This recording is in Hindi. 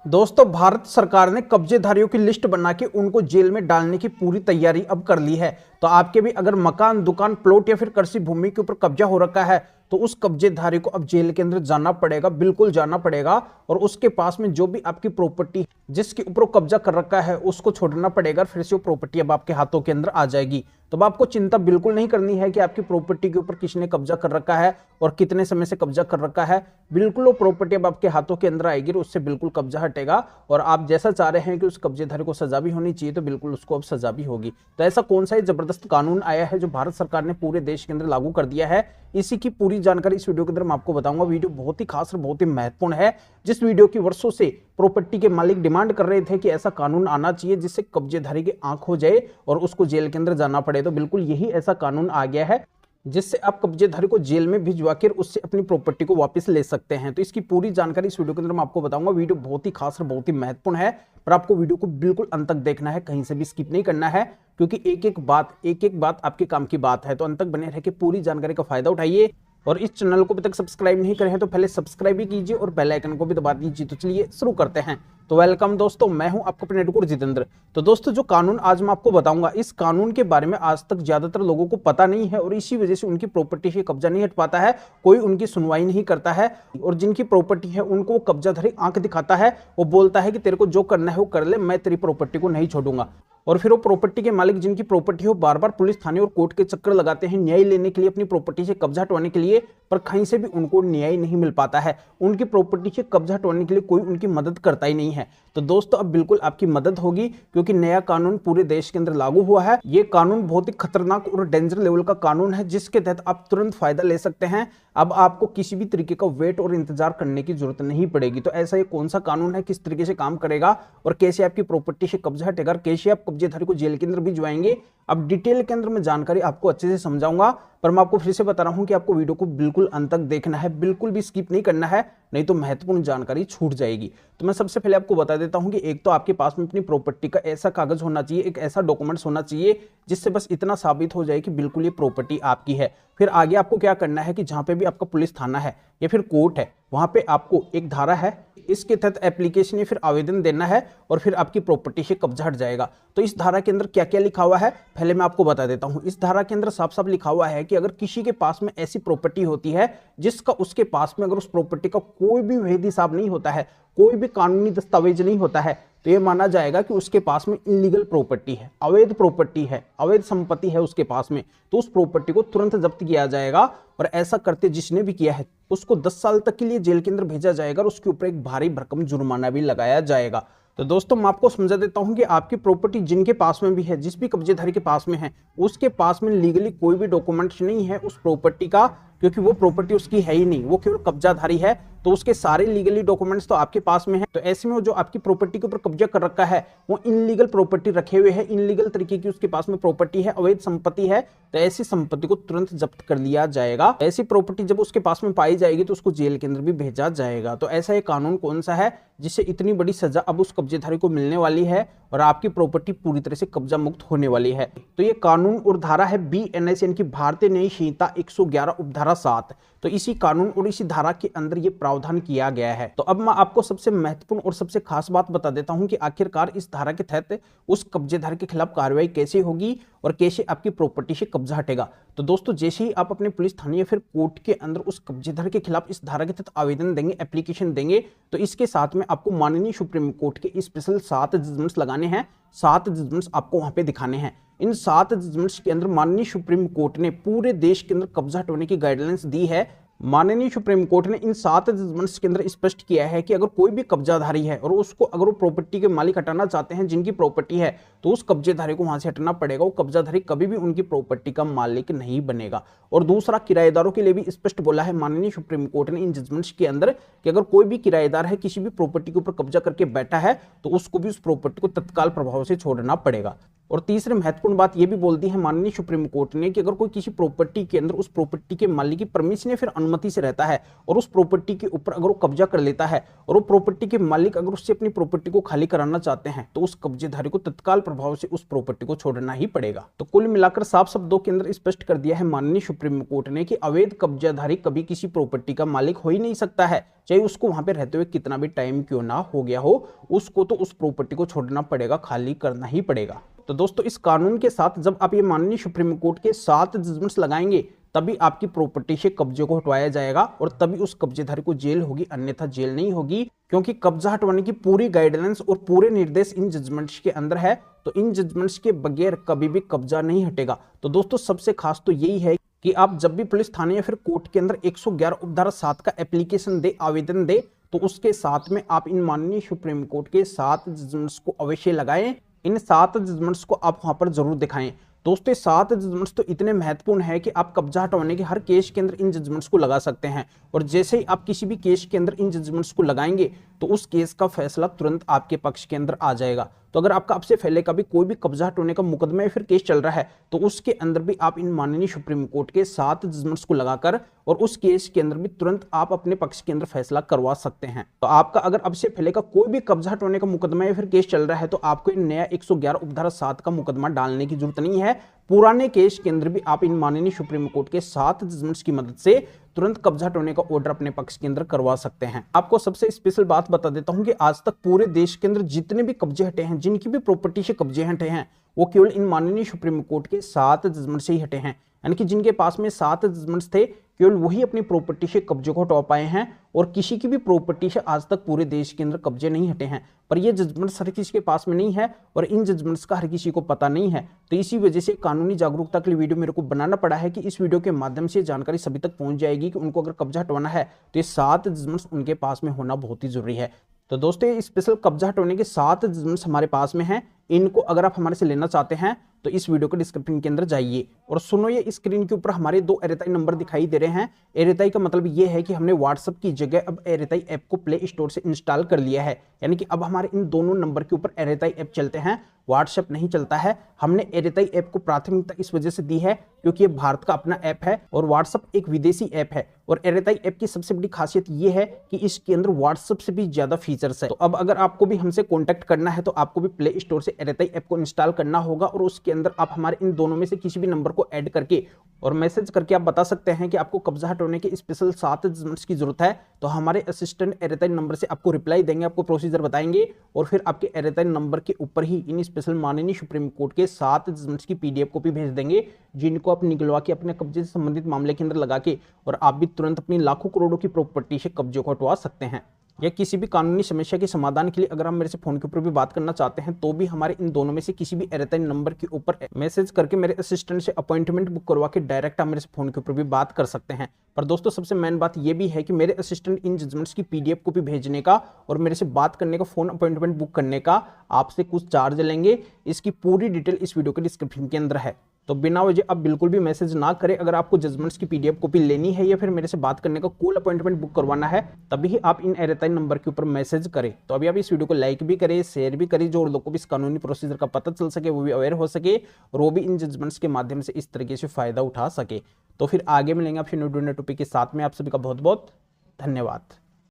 दोस्तों, भारत सरकार ने कब्जेधारियों की लिस्ट बना के उनको जेल में डालने की पूरी तैयारी अब कर ली है। तो आपके भी अगर मकान, दुकान, प्लॉट या फिर कृषि भूमि के ऊपर कब्जा हो रखा है तो उस कब्जेधारी को अब जेल के अंदर जाना पड़ेगा, बिल्कुल जाना पड़ेगा। और उसके पास में जो भी आपकी प्रॉपर्टी जिसके ऊपर कब्जा कर रखा है उसको छोड़ना पड़ेगा, फिर से वो प्रॉपर्टी अब आपके हाथों के अंदर आ जाएगी। तो अब आपको चिंता बिल्कुल नहीं करनी है कि आपकी प्रॉपर्टी के ऊपर किसने कब्जा कर रखा है और कितने समय से कब्जा कर रखा है। बिल्कुल वो प्रॉपर्टी अब आपके हाथों के अंदर आएगी और उससे बिल्कुल कब्जा हटेगा। और आप जैसा चाह रहे हैं कि उस कब्जेधारी को सजा भी होनी चाहिए तो बिल्कुल उसको अब सजा भी होगी। तो ऐसा कौन सा जबरदस्त कानून आया है जो भारत सरकार ने पूरे देश के अंदर लागू कर दिया है, इसी की पूरी जानकारी इस वीडियो के अंदर मैं आपको बताऊंगा। वीडियो बहुत ही खास और बहुत ही महत्वपूर्ण है, जिस वीडियो की वर्षों से प्रॉपर्टी के मालिक डिमांड कर रहे थे कि ऐसा कानून आना चाहिए जिससे कब्जेधारी की आंख हो जाए और उसको जेल के अंदर जाना पड़े। तो बिल्कुल यही ऐसा कानून आ गया है जिससे आप कब्जेधारी को जेल में भिजवा कर उससे अपनी प्रॉपर्टी को वापस ले सकते हैं। तो इसकी पूरी जानकारी इस वीडियो के अंदर मैं आपको बताऊंगा। वीडियो बहुत ही खास और बहुत ही महत्वपूर्ण है, पर आपको वीडियो को बिल्कुल अंत तक देखना है, कहीं से भी स्किप नहीं करना है, क्योंकि एक एक बात आपके काम की बात है। तो अंत तक बने रह के पूरी जानकारी का फायदा उठाइए। और इस चैनल को अभी तक सब्सक्राइब नहीं करे हैं तो पहले सब्सक्राइब भी कीजिए और बेल आइकन को भी दबा दीजिए। तो चलिए शुरू करते हैं। तो वेलकम दोस्तों, मैं हूं आपका अपने एडवोकेट जितेंद्र। तो दोस्तों, जो कानून आज मैं आपको बताऊंगा, इस कानून के बारे में आज तक ज्यादातर लोगों को पता नहीं है और इसी वजह से उनकी प्रॉपर्टी से कब्जा नहीं हट पाता है, कोई उनकी सुनवाई नहीं करता है। और जिनकी प्रॉपर्टी है उनको वो कब्जाधारी आंख दिखाता है, वो बोलता है कि तेरे को जो करना है वो कर ले, मैं तेरी प्रॉपर्टी को नहीं छोड़ूंगा। और फिर वो प्रॉपर्टी के मालिक जिनकी प्रॉपर्टी हो बार बार पुलिस थाने और कोर्ट के चक्कर लगाते हैं न्याय लेने के लिए, अपनी प्रॉपर्टी से कब्जा हटवाने के लिए, पर कहीं से भी उनको न्याय नहीं मिल पाता है। उनकी प्रॉपर्टी से कब्जा हटवाने के लिए कोई उनकी मदद करता ही नहीं है। तो दोस्तों, अब बिल्कुल आपकी मदद होगी, क्योंकि नया कानून पूरे देश के अंदर लागू हुआ है। ये कानून बहुत ही खतरनाक और डेंजर लेवल का कानून है, जिसके तहत आप तुरंत फायदा ले सकते हैं। अब आपको किसी भी तरीके का वेट और इंतजार करने की जरूरत नहीं पड़ेगी। तो ऐसा ये कौन सा कानून है, किस तरीके से काम करेगा और कैसे आपकी प्रॉपर्टी से कब्जा हटेगा, कैसे आप कब्जेधारी को जेल के अंदर भिजवाएंगे, अब डिटेल के अंदर मैं जानकारी आपको अच्छे से समझाऊंगा। पर मैं आपको फिर से बता रहा हूं कि आपको वीडियो को बिल्कुल अंत तक देखना है, बिल्कुल भी स्किप नहीं करना है, नहीं तो महत्वपूर्ण जानकारी छूट जाएगी। तो मैं सबसे पहले आपको बता देता हूं कि एक तो आपके पास में अपनी प्रॉपर्टी का ऐसा कागज होना चाहिए, एक ऐसा डॉक्यूमेंट्स होना चाहिए जिससे बस इतना साबित हो जाए कि बिल्कुल ये प्रॉपर्टी आपकी है। फिर आगे आपको क्या करना है कि जहां पे भी आपका पुलिस थाना है या फिर कोर्ट है, वहां पे आपको एक धारा है, इसके तहत एप्लीकेशन या फिर आवेदन देना है और फिर आपकी प्रॉपर्टी से कब्जा हट जाएगा। तो इस धारा के अंदर क्या क्या लिखा हुआ है पहले मैं आपको बता देता हूं। इस धारा के अंदर साफ साफ लिखा हुआ है कि अगर किसी के पास में ऐसी प्रॉपर्टी होती है जिसका उसके पास में अगर उस प्रॉपर्टी का कोई भी वैध हिसाब नहीं होता है, कोई भी कानूनी दस्तावेज नहीं होता है, तो यह माना जाएगा कि उसके पास में इलीगल प्रॉपर्टी है, अवैध प्रॉपर्टी है, अवैध संपत्ति है उसके पास में। तो उस प्रॉपर्टी को तुरंत जब्त किया जाएगा और ऐसा करते जिसने भी किया है उसको 10 साल तक के लिए जेल के अंदर भेजा जाएगा और उसके ऊपर एक भारी भरकम जुर्माना भी लगाया जाएगा। तो दोस्तों, मैं आपको समझा देता हूं कि आपकी प्रॉपर्टी जिनके पास में भी है, जिस भी कब्जेधारी के पास में है, उसके पास में लीगली कोई भी डॉक्यूमेंट्स नहीं है उस प्रॉपर्टी का, क्योंकि वो प्रॉपर्टी उसकी है ही नहीं, वो केवल कब्जाधारी है। तो उसके सारे लीगली डॉक्यूमेंट्स तो आपके पास में है। तो ऐसे में वो जो आपकी प्रॉपर्टी के ऊपर कब्जा कर रखा है वो इनलीगल प्रॉपर्टी रखे हुए है, इनलीगल तरीके की उसके पास में प्रॉपर्टी है, अवैध संपत्ति है। तो ऐसी संपत्ति को तुरंत जब्त कर लिया जाएगा। ऐसी प्रॉपर्टी जब उसके पास में पाई जाएगी तो उसको जेल के अंदर भी भेजा जाएगा। तो ऐसा एक कानून कौन सा है जिससे इतनी बड़ी सजा अब उस कब्जेधारी को मिलने वाली है और आपकी प्रॉपर्टी पूरी तरह से कब्जा मुक्त होने वाली है? तो ये कानून और धारा है BNS यानी कि भारतीय न्याय संहिता 111 उपधारा 7। तो इसी कानून और इसी धारा के अंदर ये प्रावधान किया गया है। तो अब मैं आपको सबसे महत्वपूर्ण और सबसे खास बात बता देता हूं कि आखिरकार इस धारा के तहत उस कब्जेधारी के खिलाफ कार्रवाई कैसे होगी और कैसे आपकी प्रॉपर्टी से कब्जा हटेगा। तो दोस्तों, जैसे ही आप अपने पुलिस थाने या फिर कोर्ट के अंदर उस कब्जेधारी के खिलाफ इस धारा के तहत आवेदन देंगे, एप्लीकेशन देंगे, तो इसके साथ में आपको माननीय सुप्रीम कोर्ट के स्पेशल 7 जजमेंट्स लगाने हैं। 7 जजमेंट्स आपको वहां पे दिखाने हैं। इन 7 जजमेंट्स के अंदर माननीय सुप्रीम कोर्ट ने पूरे देश के अंदर कब्जा हटवाने की गाइडलाइंस दी है। माननीय सुप्रीम कोर्ट ने इन 7 जजमेंट्स के अंदर स्पष्ट किया है कि अगर कोई भी कब्जाधारी है और उसको अगर वो प्रॉपर्टी के मालिक हटाना चाहते हैं जिनकी प्रॉपर्टी है, तो उस कब्जेधारी को वहां से हटाना पड़ेगा। वो कब्जाधारी कभी भी उनकी प्रॉपर्टी का मालिक नहीं बनेगा। और दूसरा, किराएदारों के लिए भी स्पष्ट बोला है माननीय सुप्रीम कोर्ट ने इन जजमेंट्स के अंदर कि अगर कोई भी किराएदार है किसी भी प्रॉपर्टी के ऊपर कब्जा करके बैठा है तो उसको भी उस प्रॉपर्टी को तत्काल प्रभाव से छोड़ना पड़ेगा। और तीसरी महत्वपूर्ण बात यह भी बोल दी है माननीय सुप्रीम कोर्ट ने कि अगर कोई किसी प्रॉपर्टी के अंदर उस प्रॉपर्टी के मालिक की परमिशन या फिर अनुमति से रहता है और उस प्रॉपर्टी के ऊपर अगर वो कब्जा कर लेता है और वो प्रॉपर्टी के मालिक अगर उससे अपनी प्रॉपर्टी को खाली कराना चाहते हैं तो उस कब्जेधारी को तत्काल प्रभाव से उस प्रॉपर्टी को छोड़ना ही पड़ेगा। तो कुल मिलाकर साफ शब्दों के अंदर स्पष्ट कर दिया है माननीय सुप्रीम कोर्ट ने कि अवैध कब्जाधारी कभी किसी प्रॉपर्टी का मालिक हो ही नहीं सकता है, चाहे उसको वहां पे रहते हुए कितना भी टाइम क्यों ना हो गया हो, उसको तो उस प्रॉपर्टी को छोड़ना पड़ेगा, खाली करना ही पड़ेगा। तो दोस्तों इस कानून के साथ जब आप ये माननीय सुप्रीम कोर्ट के 7 जजमेंट्स लगाएंगे तभी आपकी प्रॉपर्टी से कब्जे को हटवाया जाएगा और तभी उस कब्जेधारी को जेल होगी, अन्यथा जेल नहीं होगी, क्योंकि कब्जा हटवाने की पूरी गाइडलाइंस और पूरे निर्देश इन जजमेंट्स के अंदर है। तो इन जजमेंट्स के बगैर कभी भी कब्जा नहीं हटेगा। तो दोस्तों सबसे खास तो यही है कि आप जब भी पुलिस थाने या फिर कोर्ट के अंदर 111 उपधारा 7 का एप्लीकेशन दे, आवेदन दे, तो उसके साथ में आप इन माननीय सुप्रीम कोर्ट के 7 जजमेंट्स को अवश्य लगाएं। इन 7 जजमेंट्स को आप वहां पर जरूर दिखाएं। दोस्तों 7 जजमेंट्स तो इतने महत्वपूर्ण है कि आप कब्जा हटवाने के हर केस के अंदर इन जजमेंट्स को लगा सकते हैं और जैसे ही आप किसी भी केस के अंदर इन जजमेंट्स को लगाएंगे तो उस केस का फैसला तुरंत आपके पक्ष के अंदर आ जाएगा। तो अगर आपका आपसे पहले का भी कोई भी कब्जा हटवाने का मुकदमा या फिर केस चल रहा है तो उसके अंदर भी आप इन माननीय सुप्रीम कोर्ट के 7 जजमेंट्स को लगाकर और उस केस के अंदर भी तुरंत आप अपने पक्ष के अंदर फैसला करवा सकते हैं। तो आपका अगर अब से पहले का कोई भी कब्जा हटवाने का मुकदमा या फिर केस चल रहा है तो आपको नया 111 उपधारा 7 का मुकदमा डालने की जरूरत नहीं है। पुराने केस के अंदर भी आप इन माननीय सुप्रीम कोर्ट के 7 जजमेंट्स की मदद से तुरंत कब्जा हटवाने का ऑर्डर अपने पक्ष के अंदर करवा सकते हैं। आपको सबसे स्पेशल बात बता देता हूं कि आज तक पूरे देश के अंदर जितने भी कब्जे हटे हैं, जिनकी भी प्रॉपर्टी से कब्जे हटे हैं, वो केवल इन माननीय सुप्रीम कोर्ट के 7 जजमेंट से ही हटे हैं। यानी कि जिनके पास में 7 जजमेंट्स थे केवल वही अपनी प्रॉपर्टी से कब्जे को हटवा पाए हैं और किसी की भी प्रॉपर्टी से आज तक पूरे देश के अंदर कब्जे नहीं हटे हैं। पर ये जजमेंट्स हर किसी के पास में नहीं है और इन जजमेंट्स का हर किसी को पता नहीं है। तो इसी वजह से कानूनी जागरूकता के लिए वीडियो मेरे को बनाना पड़ा है कि इस वीडियो के माध्यम से जानकारी सभी तक पहुंच जाएगी कि उनको अगर कब्जा हटवाना है तो ये 7 जजमेंट्स उनके पास में होना बहुत ही जरूरी है। तो दोस्तों ये स्पेशल कब्जा हटवाने के 7 जजमेंट्स हमारे पास में हैं। इनको अगर आप हमारे से लेना चाहते हैं तो इस वीडियो के डिस्क्रिप्शन के अंदर जाइए और सुनो, ये स्क्रीन के ऊपर हमारे 2 एरेताई नंबर दिखाई दे रहे हैं। एरेताई का मतलब ये है कि हमने व्हाट्सएप की जगह अब एरेताई ऐप को प्ले स्टोर से इंस्टॉल कर लिया है। यानी कि अब हमारे इन दोनों नंबर के ऊपर एरेताई ऐप चलते हैं, व्हाट्सएप नहीं चलता है। हमने एरेताई ऐप को प्राथमिकता इस वजह से दी है क्योंकि ये भारत का अपना ऐप है और व्हाट्सएप एक विदेशी ऐप है। और एरेताई ऐप की सबसे बड़ी खासियत ये है कि इसके अंदर व्हाट्सएप से भी ज्यादा फीचर्स है। तो अब अगर आपको भी हमसे कॉन्टैक्ट करना है तो आपको भी प्ले स्टोर से एरेताई ऐप को इंस्टॉल करना होगा और उसके अंदर आप हमारे इन दोनों में से किसी भी नंबर को ऐड करके और मैसेज करके आप बता सकते हैं कि आपको कब्जा हटवाने के स्पेशल 7 जजमेंट्स की जरूरत है। तो हमारे असिस्टेंट एरेताई नंबर से आपको रिप्लाई देंगे, आपको प्रोसीजर बताएंगे और फिर आपके एरेताई नंबर के ऊपर ही इन स्पेशल माननीय सुप्रीम कोर्ट के 7 जजमेंट्स की PDF कॉपी भेज देंगे, जिनको आप निकलवा के अपने कब्जे से संबंधित मामले के अंदर लगा के और आप भी तुरंत अपनी लाखों करोड़ों की प्रॉपर्टी से कब्जे को हटवा सकते हैं। या किसी भी कानूनी समस्या के समाधान के लिए अगर आप मेरे से फोन के ऊपर भी बात करना चाहते हैं तो भी हमारे इन दोनों में से किसी भी एरेताई नंबर के ऊपर मैसेज करके मेरे असिस्टेंट से अपॉइंटमेंट बुक करवा के डायरेक्ट आप मेरे से फोन के ऊपर भी बात कर सकते हैं। पर दोस्तों सबसे मेन बात यह भी है कि मेरे असिस्टेंट इन जजमेंट्स की PDF कॉपी भेजने का और मेरे से बात करने का, फोन अपॉइंटमेंट बुक करने का आपसे कुछ चार्ज लेंगे। इसकी पूरी डिटेल इस वीडियो के डिस्क्रिप्शन के अंदर है। तो बिना वजह आप बिल्कुल भी मैसेज ना करें। अगर आपको जजमेंट्स की PDF कॉपी लेनी है या फिर मेरे से बात करने का कॉल अपॉइंटमेंट बुक करवाना है तभी आप इन एरेताई नंबर के ऊपर मैसेज करें। तो अभी आप इस वीडियो को लाइक भी करें, शेयर भी करें, जो और लोगों को भी इस कानूनी प्रोसीजर का पता चल सके, वो भी अवेयर हो सके और वो भी इन जजमेंट्स के माध्यम से इस तरीके से फायदा उठा सके। तो फिर आगे मिलेंगे आपसे न्यू टॉपिक के साथ में। आप सभी का बहुत बहुत धन्यवाद।